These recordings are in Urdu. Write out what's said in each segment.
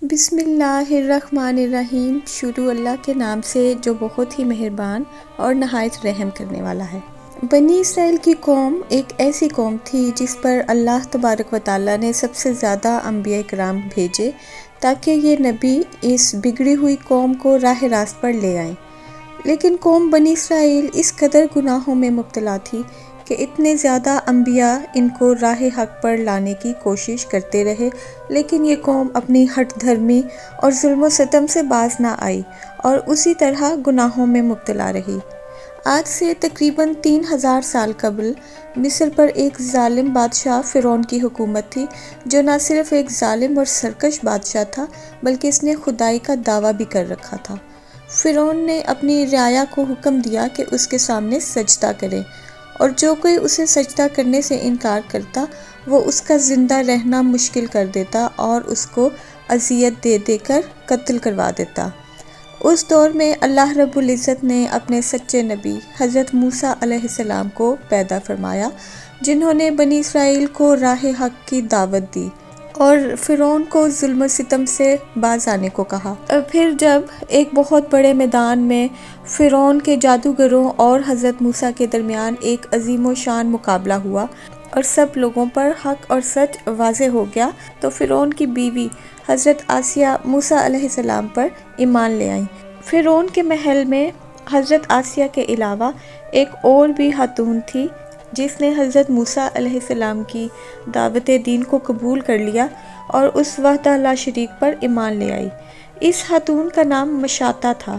بسم اللہ الرحمن الرحیم۔ شروع اللہ کے نام سے جو بہت ہی مہربان اور نہایت رحم کرنے والا ہے۔ بنی اسرائیل کی قوم ایک ایسی قوم تھی جس پر اللہ تبارک و تعالیٰ نے سب سے زیادہ انبیاء کرام بھیجے تاکہ یہ نبی اس بگڑی ہوئی قوم کو راہ راست پر لے آئیں۔ لیکن قوم بنی اسرائیل اس قدر گناہوں میں مبتلا تھی کہ اتنے زیادہ انبیاء ان کو راہ حق پر لانے کی کوشش کرتے رہے، لیکن یہ قوم اپنی ہٹ دھرمی اور ظلم و ستم سے باز نہ آئی اور اسی طرح گناہوں میں مبتلا رہی۔ آج سے تقریباً 3000 سال قبل مصر پر ایک ظالم بادشاہ فرعون کی حکومت تھی، جو نہ صرف ایک ظالم اور سرکش بادشاہ تھا بلکہ اس نے خدائی کا دعویٰ بھی کر رکھا تھا۔ فرعون نے اپنی رعایا کو حکم دیا کہ اس کے سامنے سجدہ کرے، اور جو کوئی اسے سجدہ کرنے سے انکار کرتا وہ اس کا زندہ رہنا مشکل کر دیتا اور اس کو اذیت دے دے کر قتل کروا دیتا۔ اس دور میں اللہ رب العزت نے اپنے سچے نبی حضرت موسیٰ علیہ السلام کو پیدا فرمایا، جنہوں نے بنی اسرائیل کو راہ حق کی دعوت دی اور فرعون کو ظلم و ستم سے باز آنے کو کہا۔ پھر جب ایک بہت بڑے میدان میں فرعون کے جادوگروں اور حضرت موسیٰ کے درمیان ایک عظیم و شان مقابلہ ہوا اور سب لوگوں پر حق اور سچ واضح ہو گیا، تو فرعون کی بیوی حضرت آسیہ موسیٰ علیہ السلام پر ایمان لے آئیں۔ فرعون کے محل میں حضرت آسیہ کے علاوہ ایک اور بھی خاتون تھی جس نے حضرت موسیٰ علیہ السلام کی دعوت دین کو قبول کر لیا اور اس وحدہ لا شریک پر ایمان لے آئی۔ اس خاتون کا نام مشاطہ تھا۔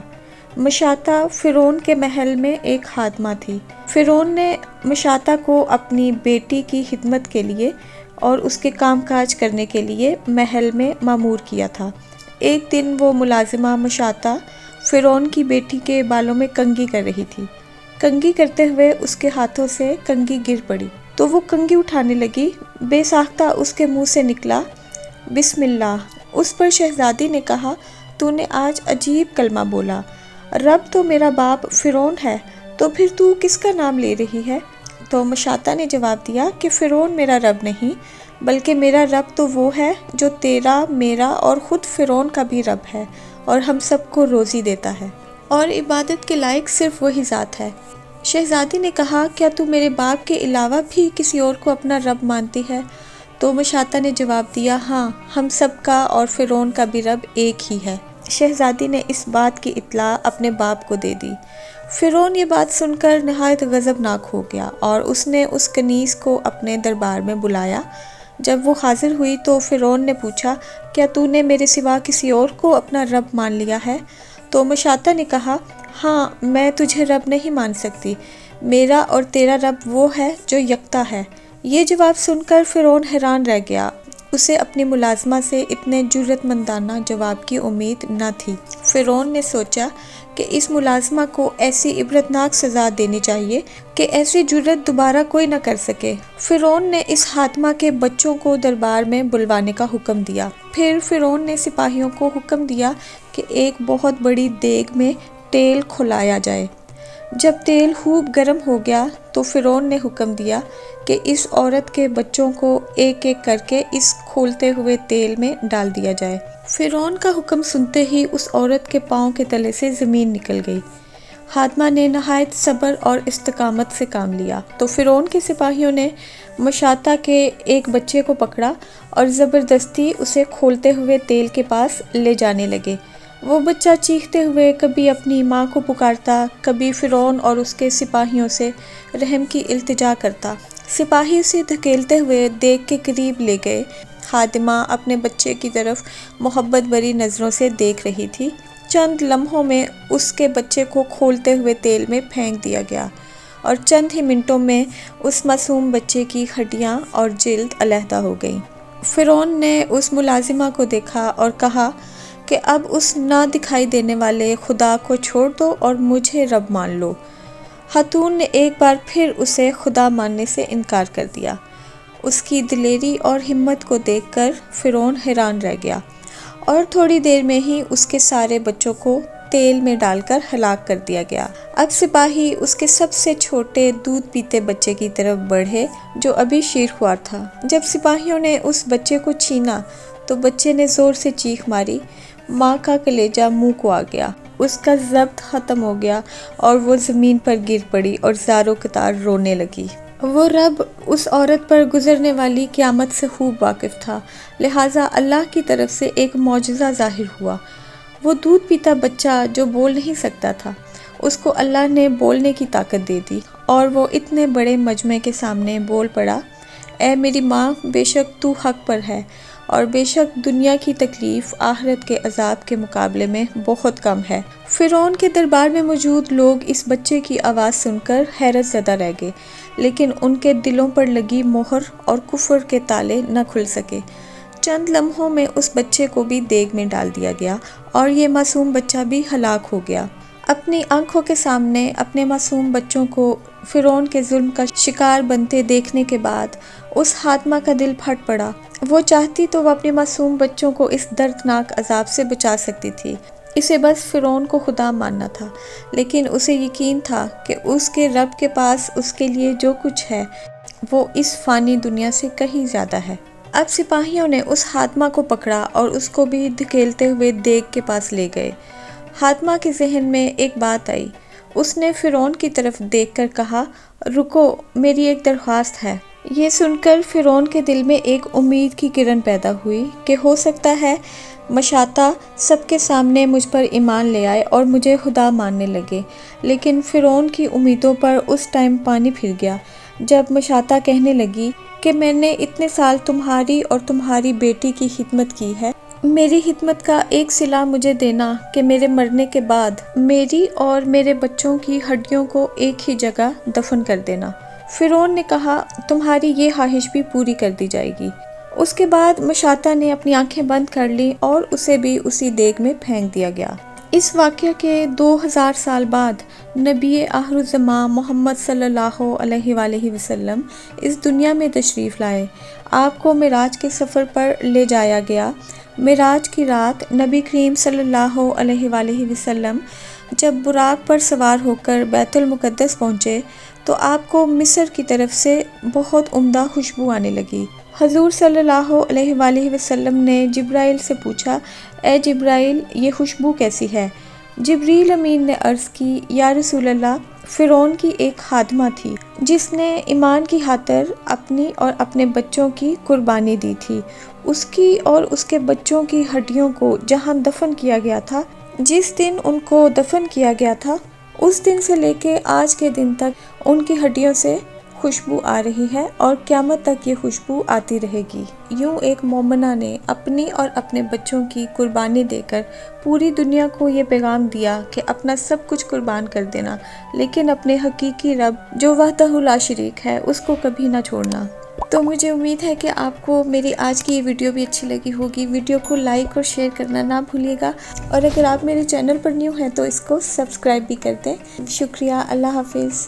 مشاطہ فرعون کے محل میں ایک خادمہ تھی۔ فرعون نے مشاطہ کو اپنی بیٹی کی خدمت کے لیے اور اس کے کام کاج کرنے کے لیے محل میں مامور کیا تھا۔ ایک دن وہ ملازمہ مشاطہ فرعون کی بیٹی کے بالوں میں کنگھی کر رہی تھی۔ کنگھی کرتے ہوئے اس کے ہاتھوں سے کنگھی گر پڑی تو وہ کنگھی اٹھانے لگی، بے ساختہ اس کے منہ سے نکلا بسم اللہ۔ اس پر شہزادی نے کہا، تو نے آج عجیب کلمہ بولا، رب تو میرا باپ فرعون ہے، تو پھر تو کس کا نام لے رہی ہے؟ تو مشاطہ نے جواب دیا کہ فرعون میرا رب نہیں، بلکہ میرا رب تو وہ ہے جو تیرا، میرا اور خود فرعون کا بھی رب ہے اور ہم سب کو روزی دیتا ہے، اور عبادت کے لائق صرف وہی ذات ہے۔ شہزادی نے کہا، کیا تو میرے باپ کے علاوہ بھی کسی اور کو اپنا رب مانتی ہے؟ تو مشاطہ نے جواب دیا، ہاں، ہم سب کا اور فرعون کا بھی رب ایک ہی ہے۔ شہزادی نے اس بات کی اطلاع اپنے باپ کو دے دی۔ فرعون یہ بات سن کر نہایت غضبناک ہو گیا اور اس نے اس کنیز کو اپنے دربار میں بلایا۔ جب وہ حاضر ہوئی تو فرعون نے پوچھا، کیا تو نے میرے سوا کسی اور کو اپنا رب مان لیا ہے؟ تو مشاطہ نے کہا، ہاں، میں تجھے رب نہیں مان سکتی، میرا اور تیرا رب وہ ہے جو یکتا ہے۔ یہ جواب سن کر فرعون حیران رہ گیا، اسے اپنی ملازمہ سے اتنے جرأت مندانہ جواب کی امید نہ تھی۔ فرعون نے سوچا کہ اس ملازمہ کو ایسی عبرتناک سزا دینی چاہیے کہ ایسی جرأت دوبارہ کوئی نہ کر سکے۔ فرعون نے اس خاتمہ کے بچوں کو دربار میں بلوانے کا حکم دیا۔ پھر فرعون نے سپاہیوں کو حکم دیا کہ ایک بہت بڑی دیگ میں تیل کھولایا جائے۔ جب تیل خوب گرم ہو گیا تو فرعون نے حکم دیا کہ اس عورت کے بچوں کو ایک ایک کر کے اس کھولتے ہوئے تیل میں ڈال دیا جائے۔ فرعون کا حکم سنتے ہی اس عورت کے پاؤں کے تلے سے زمین نکل گئی۔ خادمہ نے نہایت صبر اور استقامت سے کام لیا تو فرعون کے سپاہیوں نے مشاطہ کے ایک بچے کو پکڑا اور زبردستی اسے کھولتے ہوئے تیل کے پاس لے جانے لگے۔ وہ بچہ چیختے ہوئے کبھی اپنی ماں کو پکارتا، کبھی فرعون اور اس کے سپاہیوں سے رحم کی التجا کرتا۔ سپاہی اسے دھکیلتے ہوئے دیگ کے قریب لے گئے۔ خادمہ اپنے بچے کی طرف محبت بھری نظروں سے دیکھ رہی تھی۔ چند لمحوں میں اس کے بچے کو کھولتے ہوئے تیل میں پھینک دیا گیا اور چند ہی منٹوں میں اس معصوم بچے کی ہڈیاں اور جلد علیحدہ ہو گئیں۔ فرعون نے اس ملازمہ کو دیکھا اور کہا کہ اب اس نہ دکھائی دینے والے خدا کو چھوڑ دو اور مجھے رب مان لو۔ خاتون نے ایک بار پھر اسے خدا ماننے سے انکار کر دیا۔ اس کی دلیری اور ہمت کو دیکھ کر فرعون حیران رہ گیا اور تھوڑی دیر میں ہی اس کے سارے بچوں کو تیل میں ڈال کر ہلاک کر دیا گیا۔ اب سپاہی اس کے سب سے چھوٹے دودھ پیتے بچے کی طرف بڑھے جو ابھی شیر خوار تھا۔ جب سپاہیوں نے اس بچے کو چھینا تو بچے نے زور سے چیخ ماری۔ ماں کا کلیجہ منہ کو آ گیا، اس کا ضبط ختم ہو گیا اور وہ زمین پر گر پڑی اور زاروں قطار رونے لگی۔ وہ رب اس عورت پر گزرنے والی قیامت سے خوب واقف تھا، لہٰذا اللہ کی طرف سے ایک معجزہ ظاہر ہوا۔ وہ دودھ پیتا بچہ جو بول نہیں سکتا تھا، اس کو اللہ نے بولنے کی طاقت دے دی اور وہ اتنے بڑے مجمع کے سامنے بول پڑا، اے میری ماں، بے شک تو حق پر ہے اور بے شک دنیا کی تکلیف آخرت کے عذاب کے مقابلے میں بہت کم ہے۔ فرعون کے دربار میں موجود لوگ اس بچے کی آواز سن کر حیرت زدہ رہ گئے، لیکن ان کے دلوں پر لگی مہر اور کفر کے تالے نہ کھل سکے۔ چند لمحوں میں اس بچے کو بھی دیگ میں ڈال دیا گیا اور یہ معصوم بچہ بھی ہلاک ہو گیا۔ اپنی آنکھوں کے سامنے اپنے معصوم بچوں کو فرعون کے ظلم کا شکار بنتے دیکھنے کے بعد اس خاتمہ کا دل پھٹ پڑا۔ وہ چاہتی تو وہ اپنے معصوم بچوں کو اس دردناک عذاب سے بچا سکتی تھی، اسے بس فرعون کو خدا ماننا تھا، لیکن اسے یقین تھا کہ اس کے رب کے پاس اس کے لیے جو کچھ ہے وہ اس فانی دنیا سے کہیں زیادہ ہے۔ اب سپاہیوں نے اس خاتمہ کو پکڑا اور اس کو بھی دھکیلتے ہوئے دیگ کے پاس لے گئے۔ خاتمہ کے ذہن میں ایک بات آئی، اس نے فرعون کی طرف دیکھ کر کہا، رکو، میری ایک درخواست ہے۔ یہ سن کر فرعون کے دل میں ایک امید کی کرن پیدا ہوئی کہ ہو سکتا ہے مشاطہ سب کے سامنے مجھ پر ایمان لے آئے اور مجھے خدا ماننے لگے، لیکن فرعون کی امیدوں پر اس ٹائم پانی پھر گیا جب مشاطہ کہنے لگی کہ میں نے اتنے سال تمہاری اور تمہاری بیٹی کی خدمت کی ہے، میری خدمت کا ایک صلہ مجھے دینا کہ میرے مرنے کے بعد میری اور میرے بچوں کی ہڈیوں کو ایک ہی جگہ دفن کر دینا۔ فرعون نے کہا، تمہاری یہ خواہش بھی پوری کر دی جائے گی۔ اس کے بعد مشاطہ نے اپنی آنکھیں بند کر لیں اور اسے بھی اسی دیگ میں پھینک دیا گیا۔ اس واقعہ کے 2000 سال بعد نبی آخر الزماں محمد صلی اللہ علیہ وآلہ وسلم اس دنیا میں تشریف لائے۔ آپ کو معراج کے سفر پر لے جایا گیا۔ معراج کی رات نبی کریم صلی اللہ علیہ وآلہ وسلم جب براق پر سوار ہو کر بیت المقدس پہنچے تو آپ کو مصر کی طرف سے بہت عمدہ خوشبو آنے لگی۔ حضور صلی اللہ علیہ وآلہ وسلم نے جبرائیل سے پوچھا، اے جبرائیل، یہ خوشبو کیسی ہے؟ جبریل امین نے عرض کی، یا رسول اللہ، فرعون کی ایک خادمہ تھی جس نے ایمان کی خاطر اپنی اور اپنے بچوں کی قربانی دی تھی۔ اس کی اور اس کے بچوں کی ہڈیوں کو جہاں دفن کیا گیا تھا، جس دن ان کو دفن کیا گیا تھا، اس دن سے لے کے آج کے دن تک ان کی ہڈیوں سے خوشبو آ رہی ہے اور قیامت تک یہ خوشبو آتی رہے گی۔ یوں ایک مومنہ نے اپنی اور اپنے بچوں کی قربانی دے کر پوری دنیا کو یہ پیغام دیا کہ اپنا سب کچھ قربان کر دینا، لیکن اپنے حقیقی رب جو وحدہ لا شریک ہے اس کو کبھی نہ چھوڑنا۔ تو مجھے امید ہے کہ آپ کو میری آج کی یہ ویڈیو بھی اچھی لگی ہوگی۔ ویڈیو کو لائک اور شیئر کرنا نہ بھولیے گا، اور اگر آپ میرے چینل پر نیو ہیں تو اس کو سبسکرائب بھی کر دیں۔ شکریہ، اللہ حافظ۔